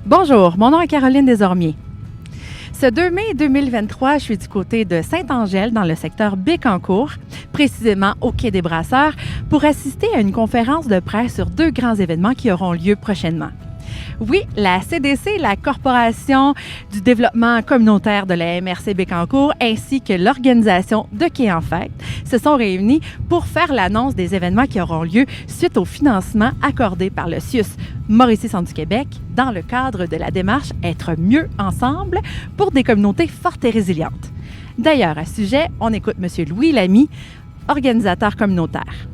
Bonjour, mon nom est Caroline Desormiers. Ce 2 mai 2023, je suis du côté de Saint-Angèle, dans le secteur Bécancour, précisément au Quai des Brasseurs, pour assister à une conférence de presse sur deux grands événements qui auront lieu prochainement. Oui, la CDC, la Corporation du développement communautaire de la MRC Bécancour, ainsi que l'organisation de Quai en Fête, se sont réunis pour faire l'annonce des événements qui auront lieu suite au financement accordé par le CIUS Mauricie-Centre du Québec dans le cadre de la démarche Être mieux ensemble pour des communautés fortes et résilientes. D'ailleurs, à ce sujet, on écoute M. Louis Lamy, organisateur communautaire.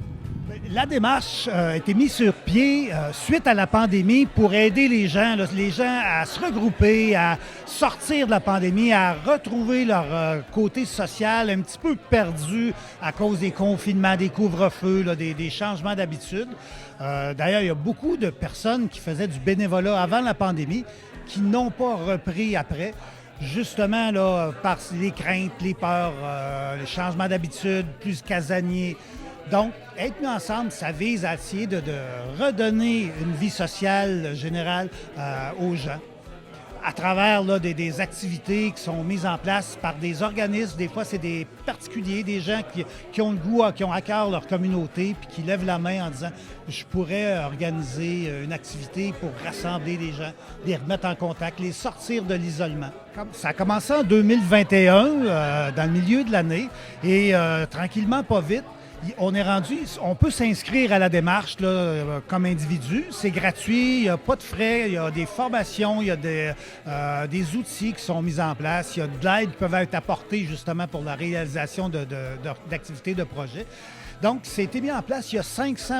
La démarche a été mise sur pied suite à la pandémie pour aider les gens à se regrouper, à sortir de la pandémie, à retrouver leur côté social un petit peu perdu à cause des confinements, des couvre-feux, des changements d'habitude. D'ailleurs, il y a beaucoup de personnes qui faisaient du bénévolat avant la pandémie qui n'ont pas repris après. Justement, là, par les craintes, les peurs, les changements d'habitude, plus casaniers. Donc, être mis ensemble, ça vise à essayer de redonner une vie sociale générale aux gens à travers là, des activités qui sont mises en place par des organismes. Des fois, c'est des particuliers, des gens qui ont le goût, qui ont à cœur leur communauté, puis qui lèvent la main en disant « Je pourrais organiser une activité pour rassembler les gens, les remettre en contact, les sortir de l'isolement ». Ça a commencé en 2021, dans le milieu de l'année, et tranquillement, pas vite, on est rendu, on peut s'inscrire à la démarche là, comme individu. C'est gratuit, il n'y a pas de frais, il y a des formations, il y a des outils qui sont mis en place, il y a de l'aide qui peut être apportée justement pour la réalisation d'activités de projets. Donc, c'était mis en place, il y a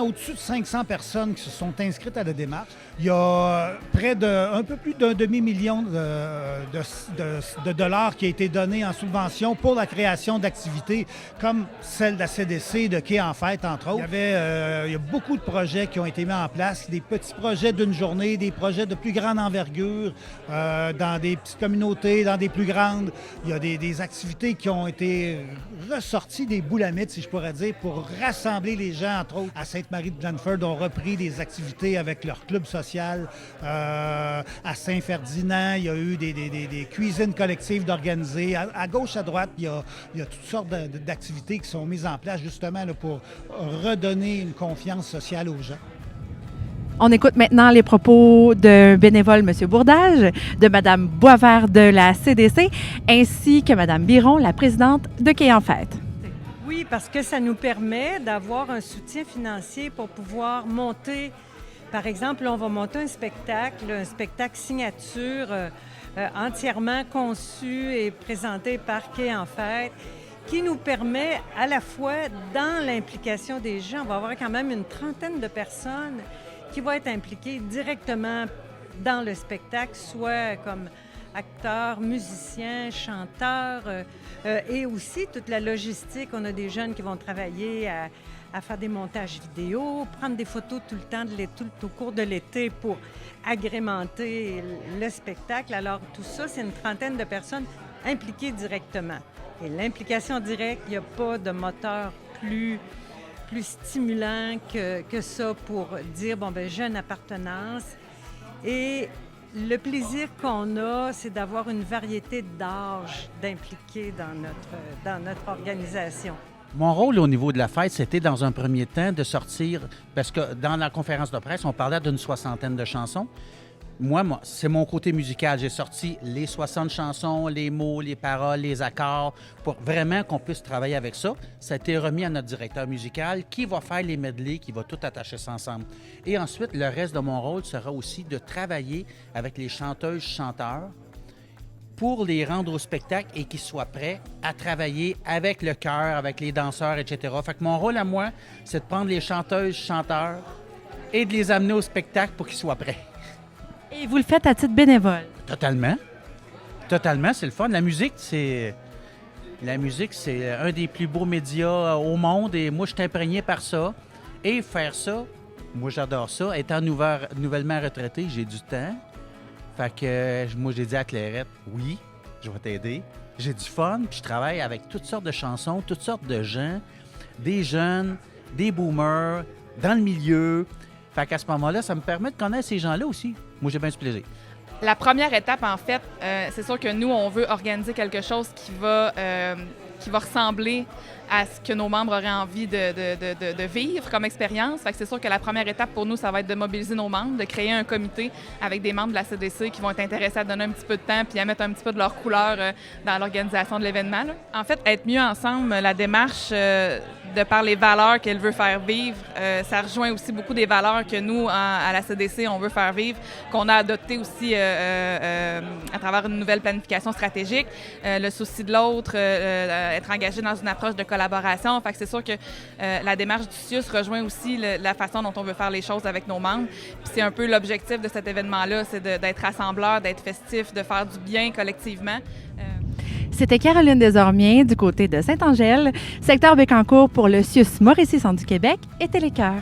au-dessus de 500 personnes qui se sont inscrites à la démarche. Il y a un peu plus d'un demi-million de dollars qui a été donné en subvention pour la création d'activités comme celle de la CDC, de Quai en Fête, entre autres. Il y a beaucoup de projets qui ont été mis en place, des petits projets d'une journée, des projets de plus grande envergure, dans des petites communautés, dans des plus grandes. Il y a des activités qui ont été ressorties des boulamites, si je pourrais dire, pour rassembler les gens, entre autres. À Sainte-Marie-de-Blandford, ont repris des activités avec leur club social. À Saint-Ferdinand, il y a eu des cuisines collectives d'organiser. À gauche, à droite, il y a toutes sortes d'activités qui sont mises en place justement là, pour redonner une confiance sociale aux gens. On écoute maintenant les propos d'un bénévole, M. Bourdage, de Mme Boisvert de la CDC, ainsi que Mme Biron, la présidente de Quai en Fête. Oui, parce que ça nous permet d'avoir un soutien financier pour pouvoir monter. Par exemple, là, on va monter un spectacle signature entièrement conçu et présenté par Quai en Fête, qui nous permet à la fois dans l'implication des gens, on va avoir quand même une trentaine de personnes qui vont être impliquées directement dans le spectacle, soit comme acteurs, musiciens, chanteurs, et aussi toute la logistique. On a des jeunes qui vont travailler à faire des montages vidéo, prendre des photos tout le temps, tout au cours de l'été pour agrémenter le spectacle. Alors tout ça, c'est une trentaine de personnes impliquées directement. Et l'implication directe, il n'y a pas de moteur plus stimulant que ça pour dire, j'ai une appartenance. Et le plaisir qu'on a, c'est d'avoir une variété d'âges d'impliqués dans notre organisation. Mon rôle au niveau de la fête, c'était dans un premier temps de sortir, parce que dans la conférence de presse, on parlait d'une 60aine de chansons. Moi, c'est mon côté musical. J'ai sorti les 60 chansons, les mots, les paroles, les accords, pour vraiment qu'on puisse travailler avec ça. Ça a été remis à notre directeur musical qui va faire les medleys, qui va tout attacher ça ensemble. Et ensuite, le reste de mon rôle sera aussi de travailler avec les chanteuses-chanteurs pour les rendre au spectacle et qu'ils soient prêts à travailler avec le chœur, avec les danseurs, etc. Fait que mon rôle à moi, c'est de prendre les chanteuses-chanteurs et de les amener au spectacle pour qu'ils soient prêts. Et vous le faites à titre bénévole? Totalement. Totalement, c'est le fun. La musique, c'est un des plus beaux médias au monde et moi, je suis imprégné par ça. Et faire ça, moi, j'adore ça. Étant nouvellement retraité, j'ai du temps. Fait que moi, j'ai dit à Clairette, oui, je vais t'aider. J'ai du fun, puis je travaille avec toutes sortes de chansons, toutes sortes de gens, des jeunes, des boomers, dans le milieu. Fait qu'à ce moment-là, ça me permet de connaître ces gens-là aussi. Moi, j'ai bien du plaisir. La première étape, en fait, c'est sûr que nous, on veut organiser quelque chose qui va ressembler à ce que nos membres auraient envie de vivre comme expérience. Fait que c'est sûr que la première étape pour nous, ça va être de mobiliser nos membres, de créer un comité avec des membres de la CDC qui vont être intéressés à donner un petit peu de temps puis à mettre un petit peu de leur couleur dans l'organisation de l'événement, là. En fait, être mieux ensemble, la démarche de par les valeurs qu'elle veut faire vivre, ça rejoint aussi beaucoup des valeurs que nous, à la CDC, on veut faire vivre, qu'on a adoptées aussi à travers une nouvelle planification stratégique. Le souci de l'autre, être engagé dans une approche de collaboration. Fait que c'est sûr que la démarche du CIUS rejoint aussi la façon dont on veut faire les choses avec nos membres. Puis c'est un peu l'objectif de cet événement-là, c'est d'être rassembleur, d'être festif, de faire du bien collectivement. C'était Caroline Desormiers du côté de Saint-Angèle, secteur Bécancour pour le CIUS Mauricie-Centre du Québec et Télécœur.